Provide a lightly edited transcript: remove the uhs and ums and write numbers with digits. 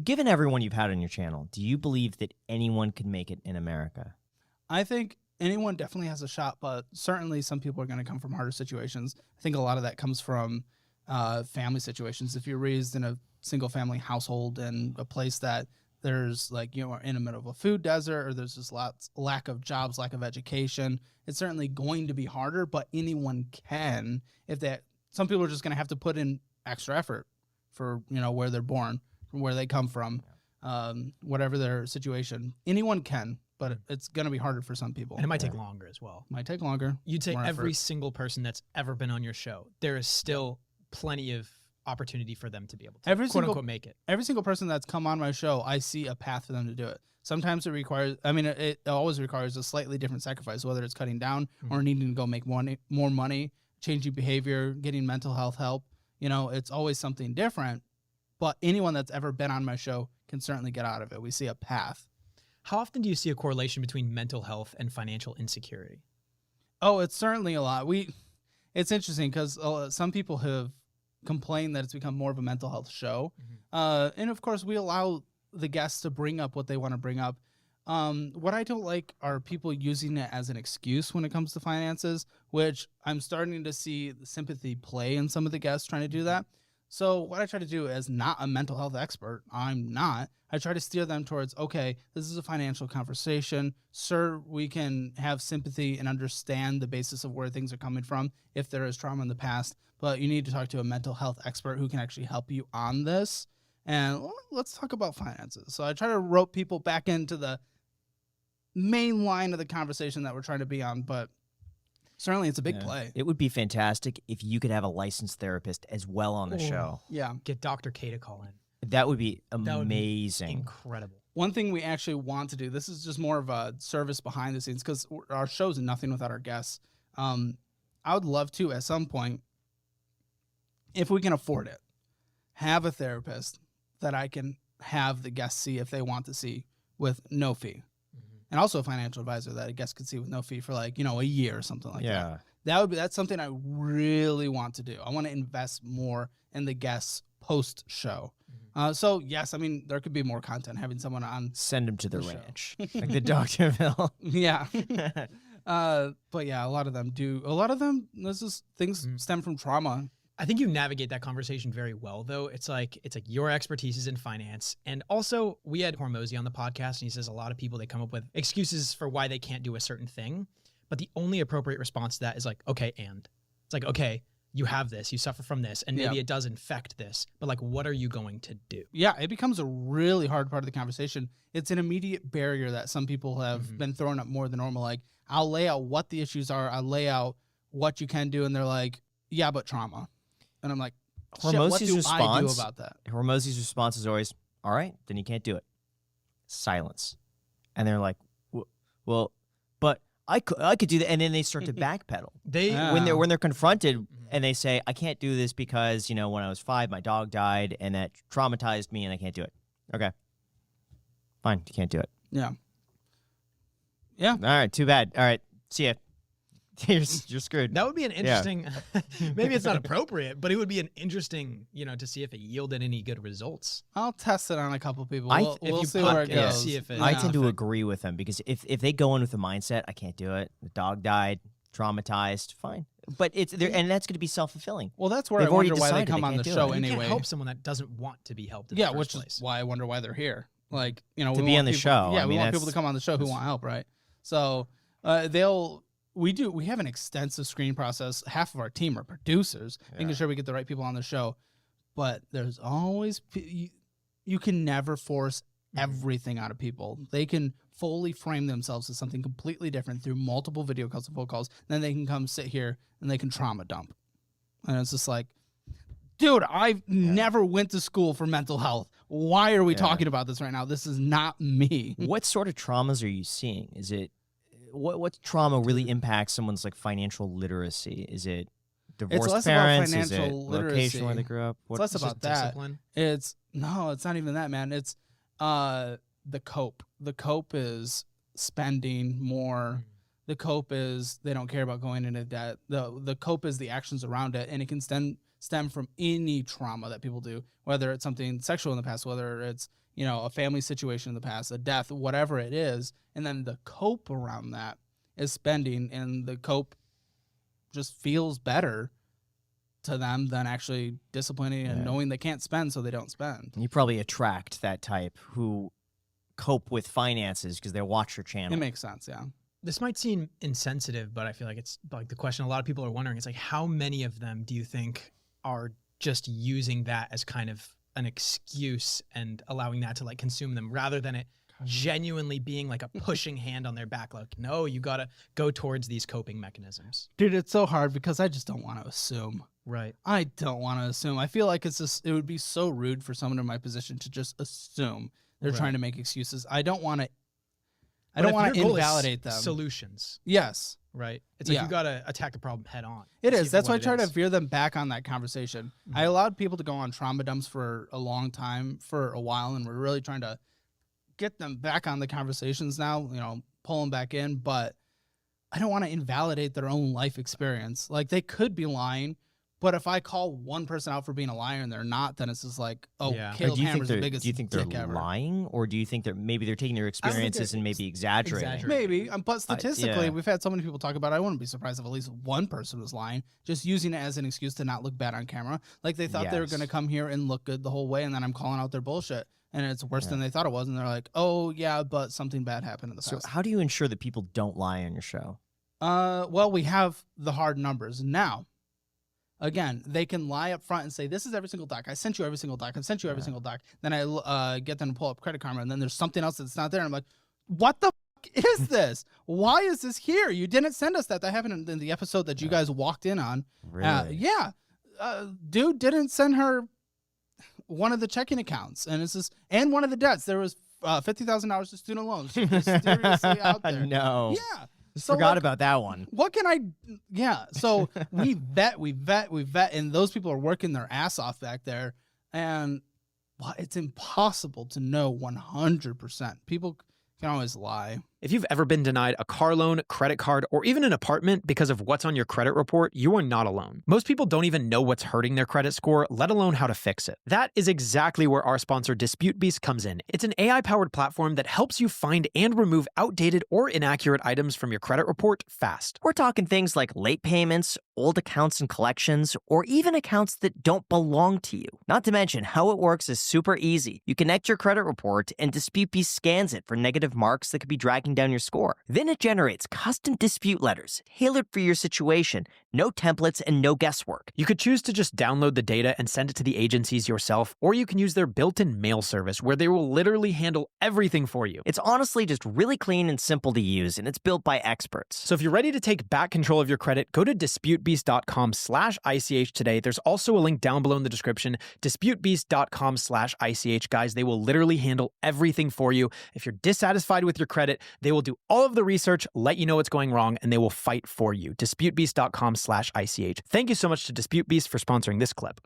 Given everyone you've had on your channel, do you believe that anyone can make it in America? I think anyone definitely has a shot, but certainly some people are going to come from harder situations. I think a lot of that comes from family situations. If you're raised in a single family household in a place that there's like, you know, in the middle of a food desert, or there's just lack of jobs, lack of education, it's certainly going to be harder, but anyone can. Some people are just going to have to put in extra effort for, you know, where they're born, from where they come from, whatever their situation. Anyone can, but it's going to be harder for some people. And it might take longer as well. Might take longer. You'd say more every effort. single person that's ever been on your show, there is still plenty of opportunity for them to be able to quote unquote make it. Every single person that's come on my show, I see a path for them to do it. Sometimes it requires, it always requires a slightly different sacrifice, whether it's cutting down or needing to go make more money, changing behavior, getting mental health help. You know, it's always something different, but anyone that's ever been on my show can certainly get out of it. We see a path. How often do you see a correlation between mental health and financial insecurity? Oh, it's certainly a lot. It's interesting because some people have complained that it's become more of a mental health show. And of course, we allow the guests to bring up what they want to bring up. What I don't like are people using it as an excuse when it comes to finances, which I'm starting to see the sympathy play in some of the guests trying to do that. So what I try to do as not a mental health expert, I'm not, I try to steer them towards, okay, this is a financial conversation. Sir, we can have sympathy and understand the basis of where things are coming from if there is trauma in the past, but you need to talk to a mental health expert who can actually help you on this. And let's talk about finances. So I try to rope people back into the main line of the conversation that we're trying to be on, but certainly it's a big play. It would be fantastic if you could have a licensed therapist as well on the show. Yeah. Get Dr. K to call in. That would be That would be amazing. incredible. One thing we actually want to do, this is just more of a service behind the scenes because our show's nothing without our guests. I would love to, at some point, if we can afford it, have a therapist that I can have the guests see if they want to see with no fee. And also a financial advisor that a guest could see with no fee for like, you know, a year or something like that. That's something I really want to do. I want to invest more in the guests post-show. So, yes, I mean, there could be more content, having someone on. Send them to the ranch, like the Doctorville. Yeah. But yeah, a lot of them, this is things stem from trauma. I think you navigate that conversation very well, though. It's like your expertise is in finance. And also, we had Hormozy on the podcast, and he says a lot of people, they come up with excuses for why they can't do a certain thing. But the only appropriate response to that is like, okay, and. It's like, okay, you have this, you suffer from this, and maybe it does infect this. But like, what are you going to do? Yeah, it becomes a really hard part of the conversation. It's an immediate barrier that some people have been throwing up more than normal. Like, I'll lay out what the issues are. I'll lay out what you can do. And they're like, yeah, but trauma. And I'm like, shit, what do I do about that? Hormozy's response is always, all right, then you can't do it. Silence. And they're like, well, but I could do that. And then they start to backpedal. When they're confronted and they say, I can't do this because, you know, when I was 5, my dog died and that traumatized me and I can't do it. Okay. Fine, you can't do it. Yeah. Yeah. All right, too bad. All right, see ya. You're screwed. That would be an interesting, maybe it's not appropriate, but it would be an interesting, you know, to see if it yielded any good results. I'll test it on a couple people. We'll see put- where it yeah, goes. see if it- I tend to agree with them because if they go in with the mindset, I can't do it, the dog died, traumatized, fine. But it's there, and that's going to be self-fulfilling. Well, that's where They've I wonder already why they decided come they on the can't do show it. You anyway. can't help someone that doesn't want to be helped in the first which place. is why I wonder why they're here. Like, you know, To we be want on the people- show. Yeah, I we mean, want people that's- to come on the show who want help, right? So we have an extensive screening process. Half of our team are producers, making sure we get the right people on the show. But there's always you can never force everything out of people. They can fully frame themselves as something completely different through multiple video calls and phone calls. Then they can come sit here and they can trauma dump. And it's just like, dude, I never went to school for mental health. Why are we talking about this right now? This is not me. What sort of traumas are you seeing? Is it what trauma really impacts someone's like financial literacy? Is it divorced less parents? about Is it financial location literacy. where they grew up? It's less about that. Discipline? It's not even that, man. It's the cope. The cope is spending more. The cope is they don't care about going into debt. The cope is the actions around it, and it can stem from any trauma that people do, whether it's something sexual in the past, whether it's a family situation in the past, a death, whatever it is, and then the cope around that is spending, and the cope just feels better to them than actually disciplining and knowing they can't spend, so they don't spend. You probably attract that type who cope with finances because they watch your channel. It makes sense, yeah. This might seem insensitive, but I feel like it's like the question a lot of people are wondering. It's like, how many of them do you think are just using that as kind of an excuse and allowing that to like consume them rather than it genuinely being like a pushing hand on their back? Like, no, you got to go towards these coping mechanisms. Dude, it's so hard because I just don't want to assume. Right. I don't want to assume. I feel like it would be so rude for someone in my position to just assume they're trying to make excuses. I don't want to invalidate them. Solutions. Yes. Right. It's like you got to attack the problem head on. It is. That's why I try to veer them back on that conversation. Mm-hmm. I allowed people to go on trauma dumps for a long time, for a while, and we're really trying to get them back on the conversations now, pull them back in, but I don't want to invalidate their own life experience. Like, they could be lying, but if I call one person out for being a liar and they're not, then it's just like, Caleb Hammer's the biggest dick ever. Do you think they're lying, or do you think maybe they're taking their experiences and maybe exaggerating? Maybe, but statistically, we've had so many people talk about it. I wouldn't be surprised if at least one person was lying, just using it as an excuse to not look bad on camera. Like, they thought they were going to come here and look good the whole way, and then I'm calling out their bullshit. And it's worse than they thought it was. And they're like, oh, yeah, but something bad happened in the past. So how do you ensure that people don't lie on your show? Well, we have the hard numbers. Now, again, they can lie up front and say, this is every single doc. I sent you every single doc. I sent you every single doc. Then I get them to pull up Credit Karma, and then there's something else that's not there. And I'm like, what the fuck is this? Why is this here? You didn't send us that. That happened in the episode that you guys walked in on. Really? Yeah. Dude didn't send her one of the checking accounts, and one of the debts. There was $50,000 to student loans mysteriously out there. No. Yeah. Forgot about that one. What can I? Yeah. So we vet, and those people are working their ass off back there, and it's impossible to know 100%. People can always lie. If you've ever been denied a car loan, credit card, or even an apartment because of what's on your credit report, you are not alone. Most people don't even know what's hurting their credit score, let alone how to fix it. That is exactly where our sponsor DisputeBeast comes in. It's an AI-powered platform that helps you find and remove outdated or inaccurate items from your credit report fast. We're talking things like late payments, old accounts and collections, or even accounts that don't belong to you. Not to mention, how it works is super easy. You connect your credit report, and DisputeBeast scans it for negative marks that could be dragging down your score. Then it generates custom dispute letters tailored for your situation, no templates and no guesswork. You could choose to just download the data and send it to the agencies yourself, or you can use their built-in mail service where they will literally handle everything for you. It's honestly just really clean and simple to use, and it's built by experts. So if you're ready to take back control of your credit, go to disputebeast.com/ICH today. There's also a link down below in the description, disputebeast.com/ICH. Guys, they will literally handle everything for you. If you're dissatisfied with your credit, they will do all of the research, let you know what's going wrong, and they will fight for you. disputebeast.com/ICH. Thank you so much to DisputeBeast for sponsoring this clip.